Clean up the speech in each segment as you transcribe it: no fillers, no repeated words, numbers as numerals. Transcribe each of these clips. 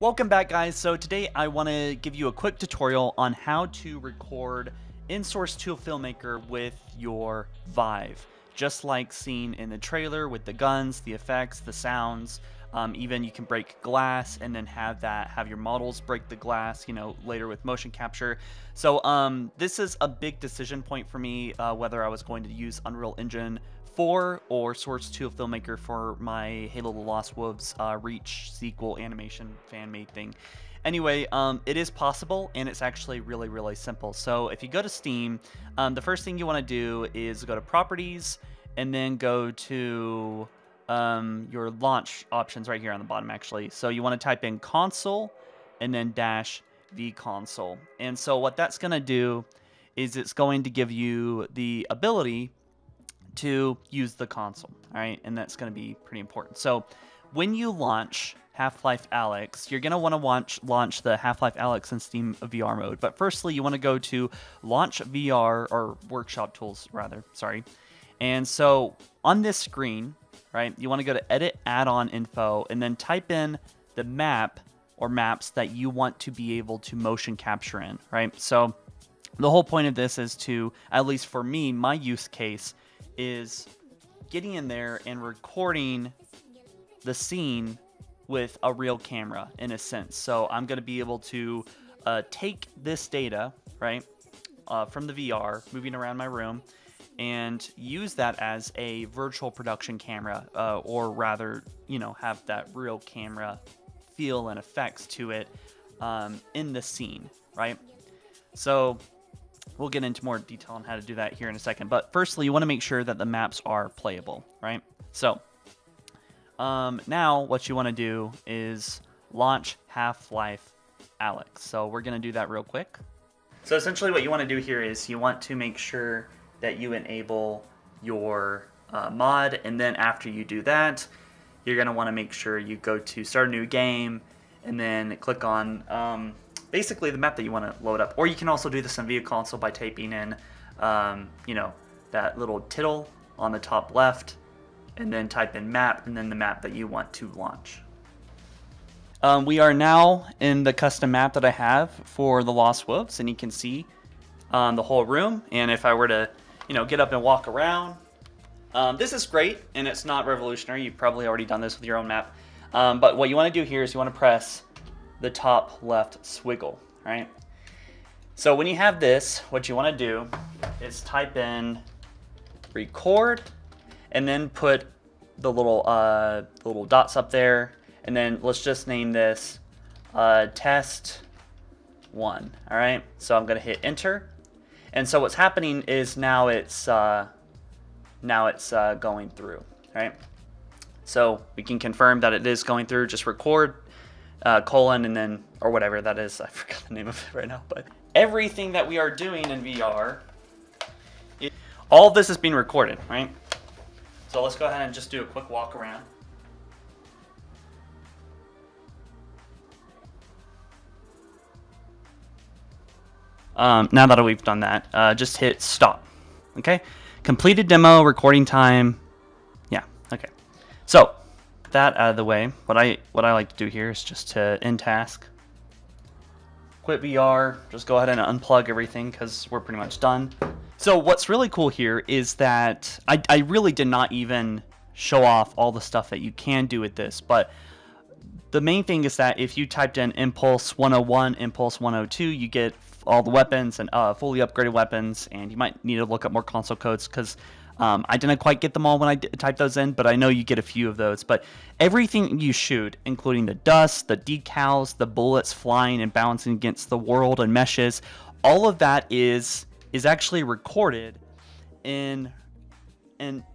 Welcome back, guys. So today I want to give you a quick tutorial on how to record in Source 2 Filmmaker with your Vive. Just like seen in the trailer with the guns, the effects, the sounds, even you can break glass and then have your models break the glass, later with motion capture. So this is a big decision point for me, whether I was going to use Unreal Engine 4 or Source 2 Filmmaker for my Halo the Lost Wolves Reach sequel animation fan-made thing. Anyway, it is possible, and it's actually really, really simple. So if you go to Steam, the first thing you want to do is go to Properties, and then go to your launch options right here on the bottom, actually. So you want to type in console, and then dash vconsole. And so what that's going to do is it's going to give you the ability to use the console, all right? And that's going to be pretty important. So when you launch Half Life Alyx, you're going to want to launch the Half Life Alyx in Steam VR mode. But firstly, you want to go to Launch VR, or Workshop Tools, rather, sorry. And so on this screen, right, you want to go to Edit Add-on Info, and then type in the map or maps that you want to be able to motion capture in, right? So the whole point of this is to, at least for me, my use case is getting in there and recording the scene with a real camera, in a sense. So I'm going to be able to take this data, right, from the VR, moving around my room, and use that as a virtual production camera, or rather, have that real camera feel and effects to it in the scene, right? So we'll get into more detail on how to do that here in a second. But firstly, you want to make sure that the maps are playable, right? So now what you want to do is launch Half Life Alyx. So we're going to do that real quick. So essentially what you want to do here is you want to make sure that you enable your mod. And then after you do that, you're going to want to make sure you go to start a new game and then click on basically the map that you want to load up. Or you can also do this on vconsole by typing in, that little tittle on the top left, and then type in map, and then the map that you want to launch. We are now in the custom map that I have for the Lost Wolves, and you can see the whole room. And if I were to, get up and walk around, this is great, and it's not revolutionary. You've probably already done this with your own map. But what you want to do here is you want to press the top left swiggle, right? So when you have this, what you want to do is type in record, and then put the little dots up there, and then let's just name this test 1. All right, so I'm gonna hit enter, and so what's happening is now it's going through. All right, so we can confirm that it is going through. Just record colon, and then, or whatever that is, I forgot the name of it right now, but everything that we are doing in VR, all of this is being recorded, right? So let's go ahead and just do a quick walk around. Now that we've done that, just hit stop. Okay, completed demo, recording time. Yeah, okay. So that out of the way, what I like to do here is just to end task, quit VR, just go ahead and unplug everything because we're pretty much done. So what's really cool here is that I really did not even show off all the stuff that you can do with this, but the main thing is that if you typed in Impulse 101, Impulse 102, you get all the weapons and fully upgraded weapons, and you might need to look up more console codes because I didn't quite get them all when I typed those in, but I know you get a few of those. But everything you shoot, including the dust, the decals, the bullets flying and bouncing against the world and meshes, all of that is actually recorded and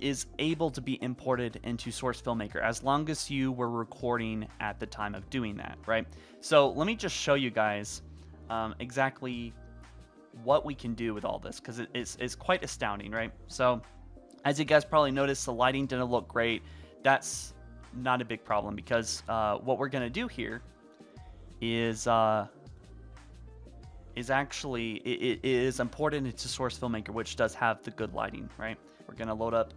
is able to be imported into Source Filmmaker as long as you were recording at the time of doing that, right? So let me just show you guys exactly what we can do with all this, because it's quite astounding, right? So as you guys probably noticed, the lighting didn't look great. That's not a big problem, because what we're going to do here is actually, it is imported into Source Filmmaker, which does have the good lighting, right? We're going to load up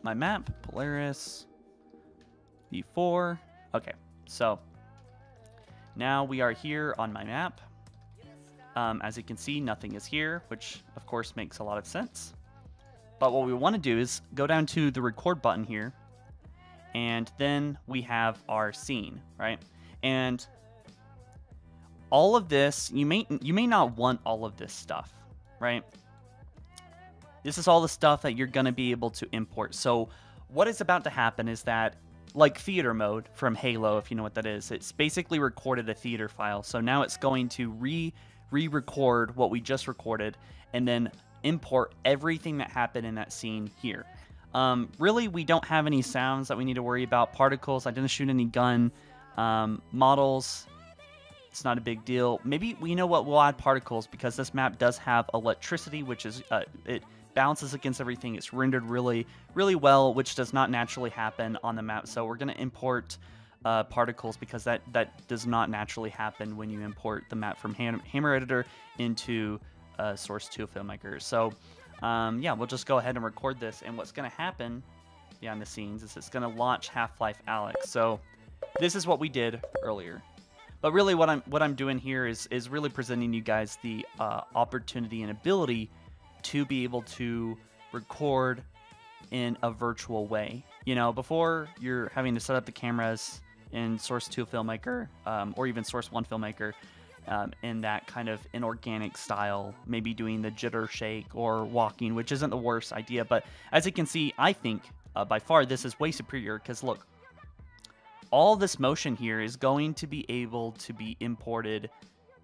my map, Polaris V4. Okay, so now we are here on my map. As you can see, nothing is here, which of course makes a lot of sense. But what we want to do is go down to the record button here, and then we have our scene, right? And all of this, you may not want all of this stuff, right? This is all the stuff that you're going to be able to import. So what is about to happen is that, like theater mode from Halo, if you know what that is, it's basically recorded a theater file. So now it's going to re-record what we just recorded and then import everything that happened in that scene here. Really, we don't have any sounds that we need to worry about. Particles, I didn't shoot any gun. Models, it's not a big deal. Maybe, you know what, we'll add particles because this map does have electricity, which is, it bounces against everything. It's rendered really, really well, which does not naturally happen on the map. So we're going to import particles because that does not naturally happen when you import the map from Hammer Editor into Source 2 Filmmaker. So yeah, we'll just go ahead and record this, and what's going to happen behind the scenes is it's going to launch Half Life Alyx. So this is what we did earlier. But really what I'm doing here is really presenting you guys the opportunity and ability to be able to record in a virtual way. You know, before you're having to set up the cameras in Source 2 Filmmaker or even Source 1 Filmmaker in that kind of inorganic style, maybe doing the jitter shake or walking, which isn't the worst idea. But as you can see, I think by far this is way superior because look, all this motion here is going to be able to be imported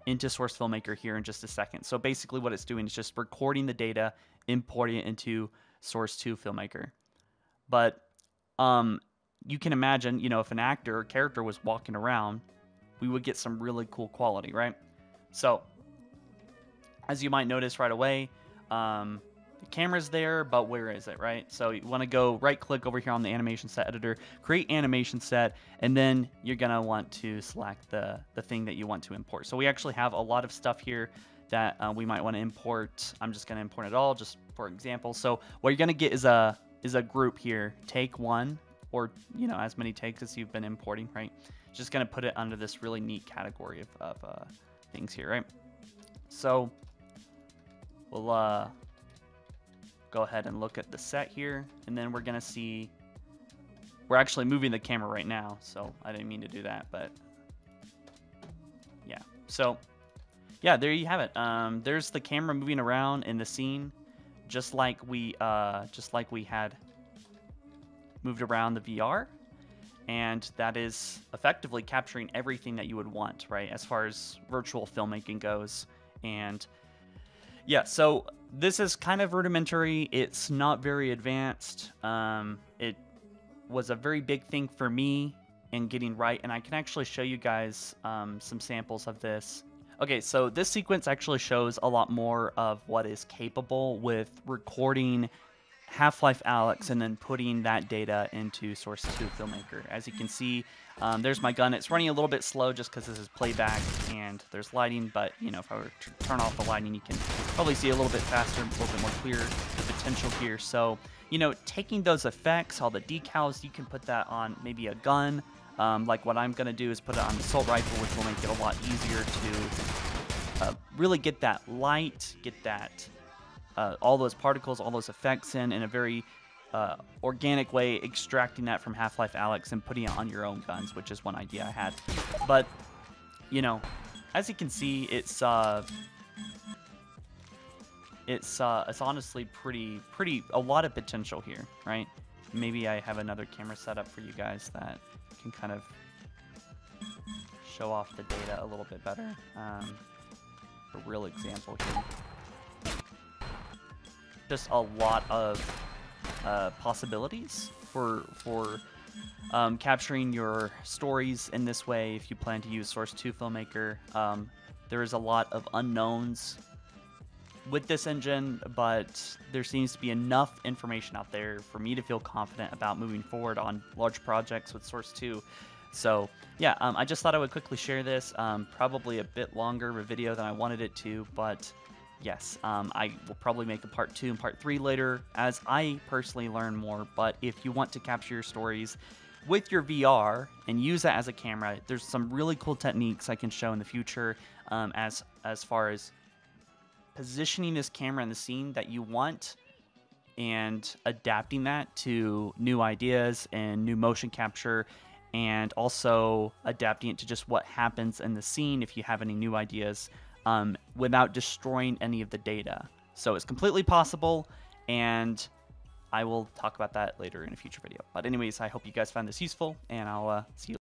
into Source Filmmaker here in just a second. So basically what it's doing is just recording the data, importing it into Source 2 Filmmaker. But you can imagine, you know, if an actor or character was walking around, we would get some really cool quality, right? So as you might notice right away, the camera's there, but where is it, right? So you want to go right click over here on the animation set editor, create animation set, and then you're going to want to select the thing that you want to import. So we actually have a lot of stuff here that we might want to import. I'm just going to import it all just for example. So what you're going to get is a group here, take one, or you know, as many takes as you've been importing, right? Just going to put it under this really neat category of things here, right? So we'll go ahead and look at the set here, and then we're going to see, we're actually moving the camera right now, so I didn't mean to do that, but yeah. So yeah, there you have it. There's the camera moving around in the scene, just like we had moved around the VR, and that is effectively capturing everything that you would want, right, as far as virtual filmmaking goes. And yeah, so this is kind of rudimentary. It's not very advanced. It was a very big thing for me in getting right, and I can actually show you guys some samples of this. Okay, so this sequence actually shows a lot more of what is capable with recording Half Life Alyx and then putting that data into Source 2 Filmmaker. As you can see, there's my gun. It's running a little bit slow just because this is playback and there's lighting, but you know, if I were to turn off the lighting, you can probably see a little bit faster, a little bit more clear the potential here. So, you know, taking those effects, all the decals, you can put that on maybe a gun. Like what I'm going to do is put it on the assault rifle, which will make it a lot easier to really get that light, get that all those particles, all those effects in a very organic way, extracting that from Half Life Alyx and putting it on your own guns, which is one idea I had. But, you know, as you can see, it's honestly pretty a lot of potential here, right? Maybe I have another camera set up for you guys that can kind of show off the data a little bit better. A real example here. Just a lot of possibilities for capturing your stories in this way if you plan to use Source 2 Filmmaker. There is a lot of unknowns with this engine, but there seems to be enough information out there for me to feel confident about moving forward on large projects with Source 2. So yeah, I just thought I would quickly share this. Probably a bit longer of a video than I wanted it to, but yes, I will probably make a part 2 and part 3 later as I personally learn more. But if you want to capture your stories with your VR and use that as a camera. There's some really cool techniques I can show in the future as far as positioning this camera in the scene that you want and adapting that to new ideas and new motion capture, and also adapting it to just what happens in the scene if you have any new ideas, without destroying any of the data. So it's completely possible, and I will talk about that later in a future video. But anyways, I hope you guys found this useful, and I'll see you